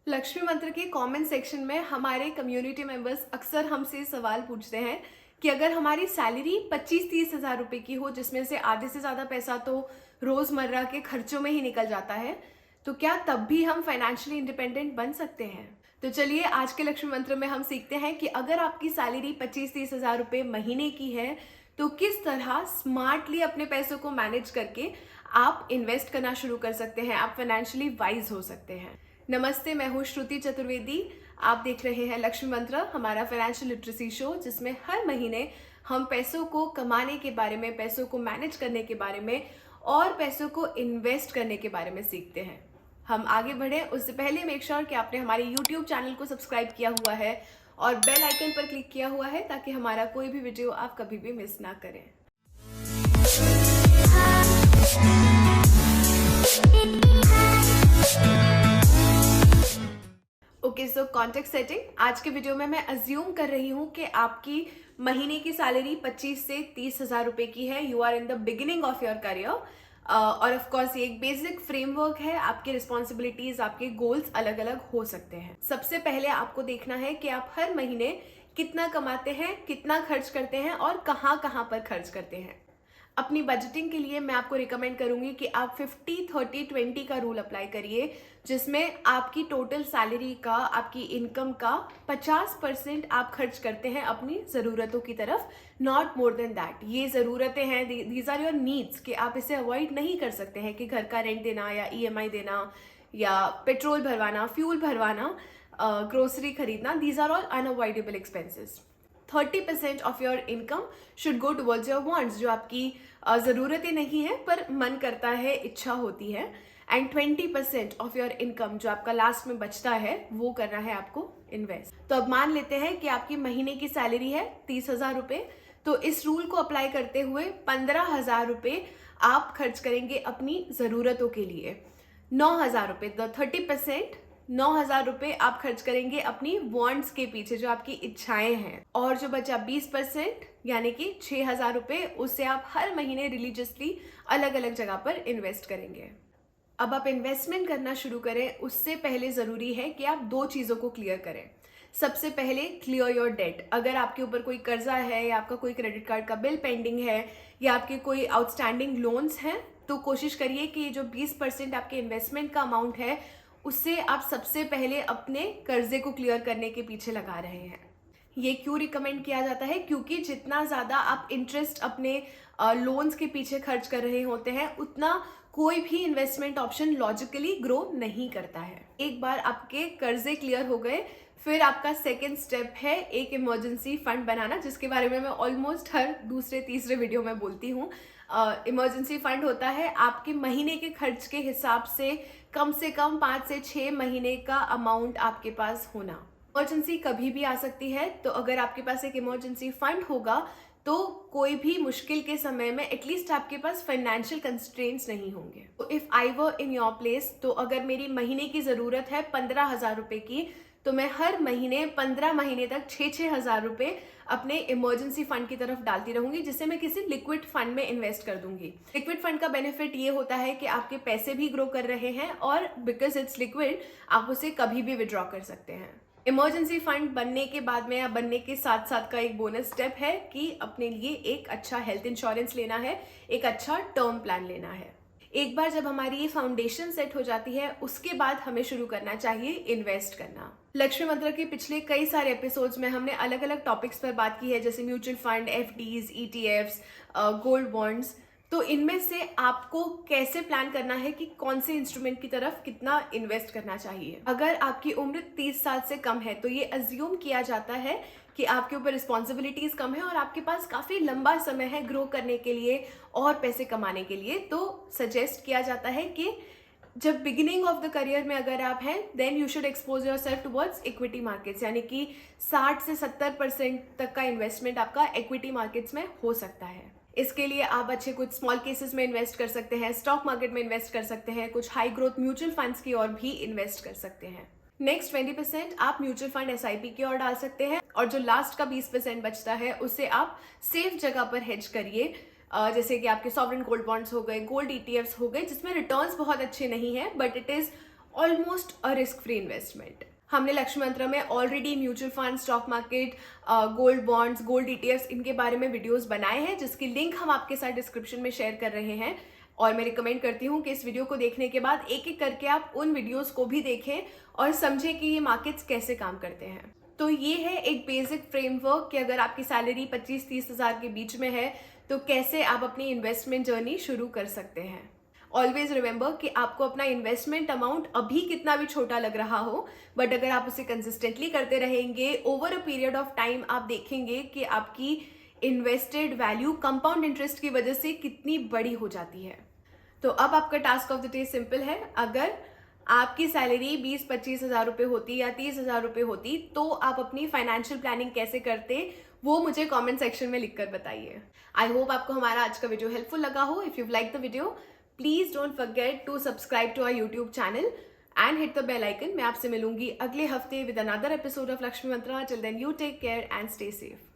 लक्ष्मी मंत्र के comment section में हमारे कम्युनिटी मेंबर्स अक्सर हमसे सवाल पूछते हैं कि अगर हमारी सैलरी 25-30 हज़ार रुपये की हो, जिसमें से आधे से ज़्यादा पैसा तो रोज़मर्रा के खर्चों में ही निकल जाता है, तो क्या तब भी हम फाइनेंशियली इंडिपेंडेंट बन सकते हैं? तो चलिए आज के लक्ष्मी मंत्र में हम सीखते हैं कि अगर आपकी सैलरी 25-30 हज़ार रुपये महीने की है, तो किस तरह स्मार्टली अपने पैसों को मैनेज करके आप इन्वेस्ट करना शुरू कर सकते हैं, आप फाइनेंशियली वाइज हो सकते हैं। नमस्ते, मैं हूँ श्रुति चतुर्वेदी। आप देख रहे हैं लक्ष्मी मंत्र, हमारा फाइनेंशियल लिटरेसी शो, जिसमें हर महीने हम पैसों को कमाने के बारे में, पैसों को मैनेज करने के बारे में और पैसों को इन्वेस्ट करने के बारे में सीखते हैं। हम आगे बढ़े उससे पहले मेक श्योर कि आपने हमारे यूट्यूब चैनल को सब्सक्राइब किया हुआ है और बेल आइकन पर क्लिक किया हुआ है, ताकि हमारा कोई भी वीडियो आप कभी भी मिस ना करें। ओके, सो कॉन्टेक्स्ट सेटिंग। आज के वीडियो में मैं अज्यूम कर रही हूँ कि आपकी महीने की सैलरी 25 से 30 हज़ार रुपये की है। You are in the beginning of your career और ऑफ कोर्स ये एक बेसिक फ्रेमवर्क है। आपकी रिस्पॉन्सिबिलिटीज, आपके गोल्स अलग अलग हो सकते हैं। सबसे पहले आपको देखना है कि आप हर महीने कितना कमाते हैं, कितना खर्च करते हैं और कहाँ कहाँ पर खर्च करते हैं। अपनी बजटिंग के लिए मैं आपको रिकमेंड करूंगी कि आप 50-30-20 का रूल अप्लाई करिए, जिसमें आपकी टोटल सैलरी का, आपकी इनकम का 50% आप खर्च करते हैं अपनी ज़रूरतों की तरफ, नॉट मोर देन दैट। ये ज़रूरतें हैं, दीज आर योर नीड्स, कि आप इसे अवॉइड नहीं कर सकते हैं कि घर का रेंट देना या EMI देना या पेट्रोल भरवाना, फ्यूल भरवाना, ग्रोसरी खरीदना, these are all unavoidable expenses. 30% of your income should go towards your wants, जो आपकी ज़रूरतें नहीं है पर मन करता है, इच्छा होती है। एंड 20% ऑफ योर इनकम, जो आपका लास्ट में बचता है, वो करना है आपको इन्वेस्ट। तो अब मान लेते हैं कि आपकी महीने की सैलरी है 30 हज़ार रुपये, तो इस रूल को अप्लाई करते हुए 15 हज़ार रुपये आप खर्च करेंगे अपनी ज़रूरतों के लिए। 9 हज़ार रुपये, द 30%, 9 हज़ार रुपये आप खर्च करेंगे अपनी वांट्स के पीछे, जो आपकी इच्छाएं हैं। और जो बचा 20% यानी कि 6 हज़ार रुपये, उससे आप हर महीने रिलीजियसली अलग अलग जगह पर इन्वेस्ट करेंगे। अब आप इन्वेस्टमेंट करना शुरू करें, उससे पहले ज़रूरी है कि आप दो चीज़ों को क्लियर करें। सबसे पहले क्लियर योर डेट। अगर आपके ऊपर कोई कर्जा है या आपका कोई क्रेडिट कार्ड का बिल पेंडिंग है या आपके कोई आउटस्टैंडिंग लोन्स हैं, तो कोशिश करिए कि जो 20% आपके इन्वेस्टमेंट का अमाउंट है, उससे आप सबसे पहले अपने कर्जे को क्लियर करने के पीछे लगा रहे हैं। ये क्यों रिकमेंड किया जाता है? क्योंकि जितना ज़्यादा आप इंटरेस्ट अपने लोन्स के पीछे खर्च कर रहे होते हैं, उतना कोई भी इन्वेस्टमेंट ऑप्शन लॉजिकली ग्रो नहीं करता है। एक बार आपके कर्जे क्लियर हो गए, फिर आपका सेकेंड स्टेप है एक इमरजेंसी फंड बनाना, जिसके बारे में मैं ऑलमोस्ट हर दूसरे तीसरे वीडियो में बोलती हूँ। इमरजेंसी फंड होता है आपके महीने के खर्च के हिसाब से कम 5 से 6 महीने का अमाउंट आपके पास होना। इमरजेंसी कभी भी आ सकती है, तो अगर आपके पास एक इमरजेंसी फंड होगा तो कोई भी मुश्किल के समय में एटलीस्ट आपके पास फाइनेंशियल कंस्ट्रेंट्स नहीं होंगे। तो if I were in your place, तो अगर मेरी महीने की ज़रूरत है 15 हज़ार रुपये की, तो मैं हर महीने 15 महीने तक 6-6 हज़ार रुपये अपने इमरजेंसी फंड की तरफ डालती रहूंगी, जिसे मैं किसी लिक्विड फंड में इन्वेस्ट कर दूंगी। लिक्विड फंड का बेनिफिट ये होता है कि आपके पैसे भी ग्रो कर रहे हैं और बिकॉज इट्स लिक्विड, आप उसे कभी भी विड्रॉ कर सकते हैं। इमरजेंसी फंड बनने के बाद में या बनने के साथ साथ का एक बोनस स्टेप है कि अपने लिए एक अच्छा हेल्थ इंश्योरेंस लेना है, एक अच्छा टर्म प्लान लेना है। एक बार जब हमारी ये फाउंडेशन सेट हो जाती है, उसके बाद हमें शुरू करना चाहिए इन्वेस्ट करना। लक्ष्मी मंत्र के पिछले कई सारे एपिसोड्स में हमने अलग अलग टॉपिक्स पर बात की है, जैसे mutual fund, FDs, ETFs, gold bonds. तो इनमें से आपको कैसे प्लान करना है कि कौन से इंस्ट्रूमेंट की तरफ कितना इन्वेस्ट करना चाहिए। अगर आपकी उम्र 30 साल से कम है, तो ये अज्यूम किया जाता है कि आपके ऊपर रिस्पॉन्सिबिलिटीज कम है और आपके पास काफ़ी लंबा समय है ग्रो करने के लिए और पैसे कमाने के लिए। तो सजेस्ट किया जाता है कि जब बिगिनिंग ऑफ द करियर में अगर आप हैं, then you should expose yourself towards equity markets, यानी कि 60 से 70% तक का इन्वेस्टमेंट आपका इक्विटी मार्केट्स में हो सकता है। इसके लिए आप अच्छे कुछ स्मॉल केसेस में इन्वेस्ट कर सकते हैं, स्टॉक मार्केट में इन्वेस्ट कर सकते हैं, कुछ हाई ग्रोथ म्यूचुअल फंड्स की ओर भी इन्वेस्ट कर सकते हैं। नेक्स्ट 20% आप म्यूचुअल फंड SIP की ओर डाल सकते हैं और जो लास्ट का 20% बचता है, उससे आप सेफ जगह पर हेज करिए, जैसे कि आपके सॉवरेन गोल्ड बॉन्ड्स हो गए, गोल्ड ETFs हो गए, जिसमें रिटर्न्स बहुत अच्छे नहीं है but it is almost a risk free investment. हमने लक्ष्मी मंत्रा में already mutual fund, stock market, gold bonds, gold ETFs, इनके बारे में वीडियोस बनाए हैं, जिसकी लिंक हम आपके साथ डिस्क्रिप्शन में शेयर कर रहे हैं। और मैं रिकमेंड करती हूँ कि इस वीडियो को देखने के बाद एक एक करके आप उन वीडियोस को भी देखें और समझें कि ये मार्केट्स कैसे काम करते हैं। तो ये है एक बेसिक फ्रेमवर्क कि अगर आपकी सैलरी 25-30 हज़ार के बीच में है तो कैसे आप अपनी इन्वेस्टमेंट जर्नी शुरू कर सकते हैं। ऑलवेज रिमेंबर कि आपको अपना इन्वेस्टमेंट अमाउंट अभी कितना भी छोटा लग रहा हो, बट अगर आप उसे कंसिस्टेंटली करते रहेंगे over a period of time, आप देखेंगे कि आपकी इन्वेस्टेड वैल्यू कंपाउंड इंटरेस्ट की वजह से कितनी बड़ी हो जाती है। तो अब आपका task of the day simple है। अगर आपकी सैलरी 20-25 हज़ार रुपये होती या 30 हज़ार रुपये होती तो आप अपनी फाइनेंशियल प्लानिंग कैसे करते, वो मुझे कमेंट सेक्शन में लिखकर बताइए। आई होप आपको हमारा आज का वीडियो हेल्पफुल लगा हो। If you like the video, please don't forget to subscribe to our YouTube channel and hit the bell icon. मैं आपसे मिलूंगी अगले हफ्ते with another episode of Lakshmi Mantra. Till then you take care and stay safe.